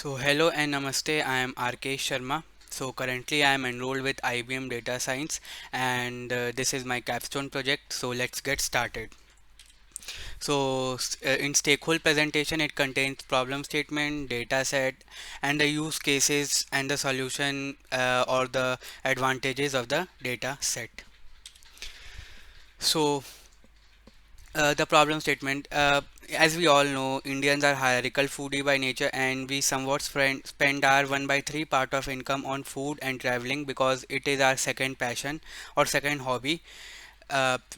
So hello and namaste. I am RK Sharma. So currently I am enrolled with IBM Data Science and this is my capstone project. So let's get started. In stakeholder presentation it contains problem statement, data set and the use cases and the solution or the advantages of the data set. So the problem statement. As we all know, Indians are hierarchical foodie by nature, and we somewhat spend our 1/3 part of income on food and traveling because it is our second passion or second hobby.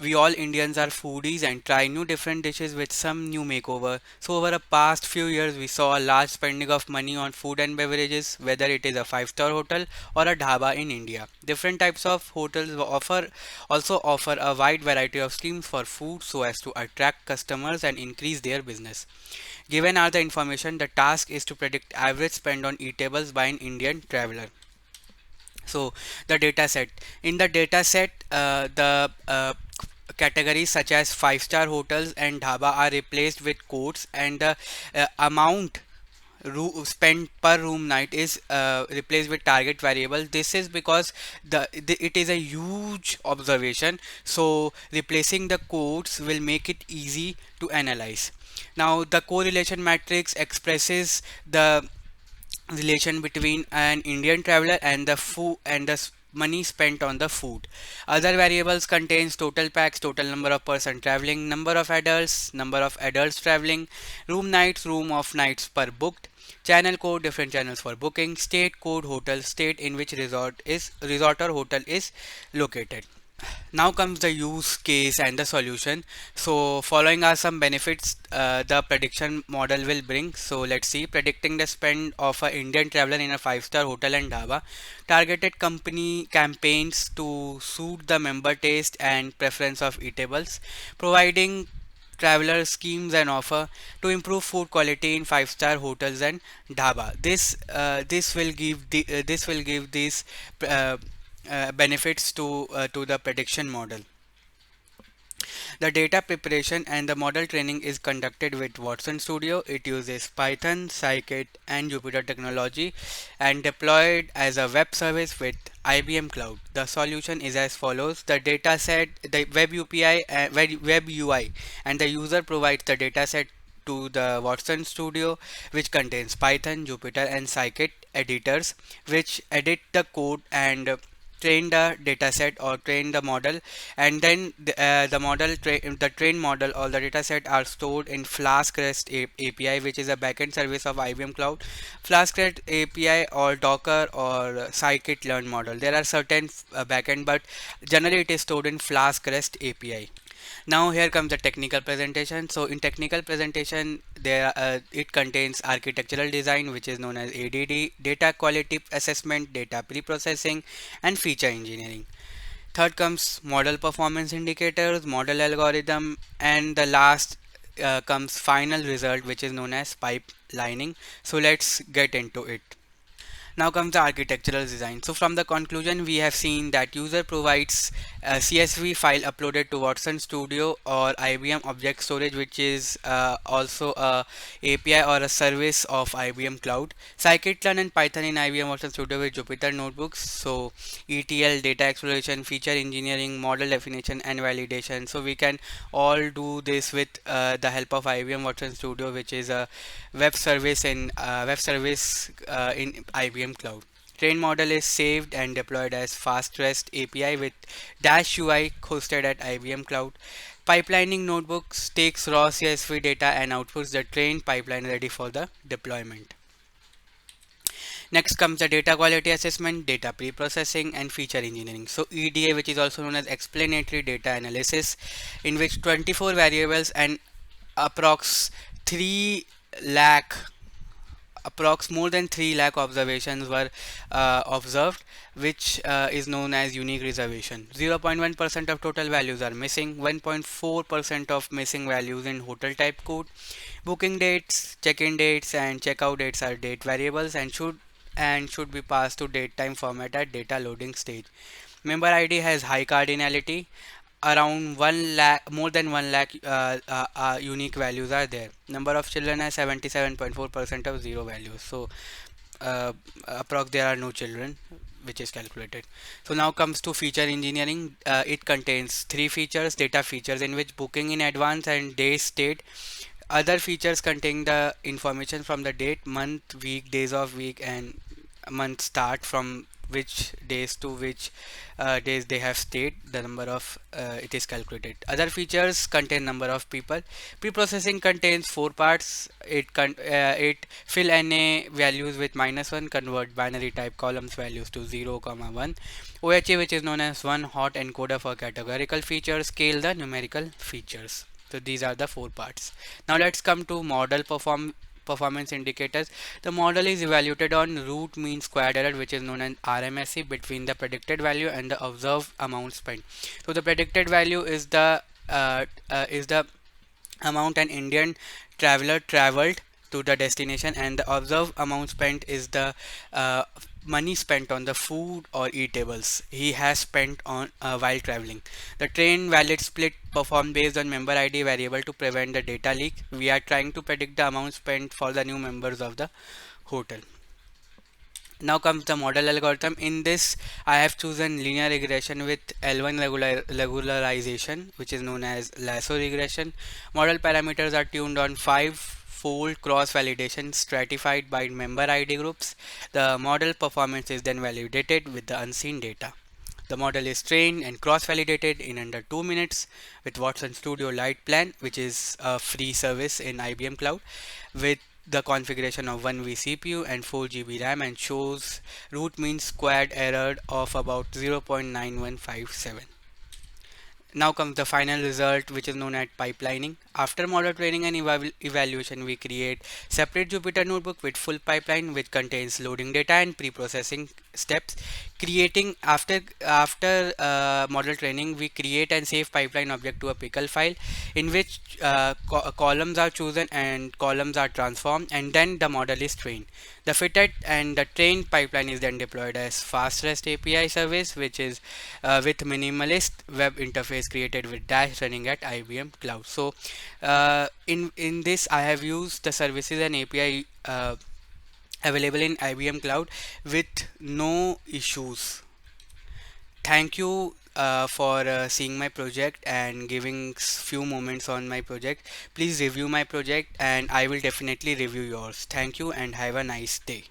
We all Indians are foodies and try new different dishes with some new makeover. So over the past few years, we saw a large spending of money on food and beverages, whether it is a five-star hotel or a dhaba in India. Different types of hotels also offer a wide variety of schemes for food so as to attract customers and increase their business. Given all the information, the task is to predict average spend on eatables by an Indian traveler. So the data set. In the data set, the categories such as five-star hotels and dhaba are replaced with codes, and the amount spent per room night is replaced with target variable. This is because it is a huge observation, so replacing the codes will make it easy to analyze. Now the correlation matrix expresses the relation between an Indian traveler and the food and the money spent on the food. Other variables contains total packs, total number of person traveling, number of adults traveling, room of nights per booked, channel code, different channels for booking, state code, hotel, state in which resort or hotel is located. Now comes the use case and the solution. So following are some benefits the prediction model will bring. So let's see. Predicting the spend of an Indian traveler in a five-star hotel and dhaba. Targeted company campaigns to suit the member taste and preference of eatables. Providing traveler schemes and offer to improve food quality in five-star hotels and dhaba. This will give these uh, benefits to the prediction model. The data preparation and the model training is conducted with Watson Studio. It uses Python, Scikit, and Jupyter technology and deployed as a web service with IBM Cloud. The solution is as follows: the data set, the web UPI, web UI, and the user provides the data set to the Watson Studio, which contains Python, Jupyter, and Scikit editors, which edit the code and train the dataset or train the model, and then the trained model or the dataset are stored in Flask REST API, which is a backend service of IBM Cloud. Flask REST API or Docker or Scikit-learn model. There are certain backend, but generally it is stored in Flask REST API. Now here comes the technical presentation. So in technical presentation, it contains architectural design, which is known as ADD, data quality assessment, data pre-processing, and feature engineering. Third comes model performance indicators, model algorithm, and the last comes final result, which is known as pipelining. So let's get into it. Now comes the architectural design. So from the conclusion, we have seen that user provides a CSV file uploaded to Watson Studio or IBM Object Storage, which is also a API or a service of IBM Cloud. Scikit-learn and Python in IBM Watson Studio with Jupyter Notebooks. So ETL, data exploration, feature engineering, model definition, and validation. So we can all do this with the help of IBM Watson Studio, which is a web service in IBM Cloud. Train model is saved and deployed as fast REST API with Dash UI hosted at IBM Cloud. Pipelining notebooks takes raw CSV data and outputs the trained pipeline ready for the deployment. Next comes the data quality assessment, data pre-processing, and feature engineering. So EDA, which is also known as explanatory data analysis, in which 24 variables and approx 3 lakh approx more than 3 lakh observations were observed, which is known as unique reservation. 0.1% of total values are missing, 1.4% of missing values in hotel type code. Booking dates, check-in dates, and checkout dates are date variables and should be passed to date time format at data loading stage. Member ID has high cardinality. around 1 lakh, more than 1 lakh unique values are there. Number of children are 77.4% of zero values. So uh, approx there are no children, which is calculated. So now comes to feature engineering. It contains three features: data features, in which booking in advance and day state. Other features contain the information from the date, month, week, days of week, and month start, from which days to which days they have stayed, the number of it is calculated. Other features contain number of people. Pre-processing contains four parts. It fill NA values with -1, convert binary type columns values to 0, 1. OHA, which is known as one hot encoder for categorical features, scale the numerical features. So these are the four parts. Now let's come to model performance indicators. The model is evaluated on root mean squared error, which is known as RMSE, between the predicted value and the observed amount spent. So the predicted value is the amount an Indian traveler traveled to the destination, and the observed amount spent is the uh, money spent on the food or eatables he has spent on while traveling. The train valid split performed based on member ID variable to prevent the data leak. We are trying to predict the amount spent for the new members of the hotel. Now comes the model algorithm. In this, I have chosen linear regression with L1 regularization, which is known as lasso regression. Model parameters are tuned on five-fold cross validation stratified by member ID groups. The model performance is then validated with the unseen data. The model is trained and cross-validated in under 2 minutes with Watson Studio Lite plan, which is a free service in IBM Cloud, with the configuration of 1 vCPU and 4 GB RAM, and shows root mean squared error of about 0.9157. Now comes the final result, which is known as pipelining. After model training and evaluation, we create separate Jupyter notebook with full pipeline, which contains loading data and pre-processing steps. Creating after model training, we create and save pipeline object to a pickle file, in which columns are chosen and columns are transformed, and then the model is trained. The fitted and the trained pipeline is then deployed as fast REST API service, which is with minimalist web interface created with Dash running at IBM Cloud. So in this, I have used the services and API available in IBM Cloud with no issues. Thank you for seeing my project and giving few moments on my project. Please review my project and I will definitely review yours. Thank you and have a nice day.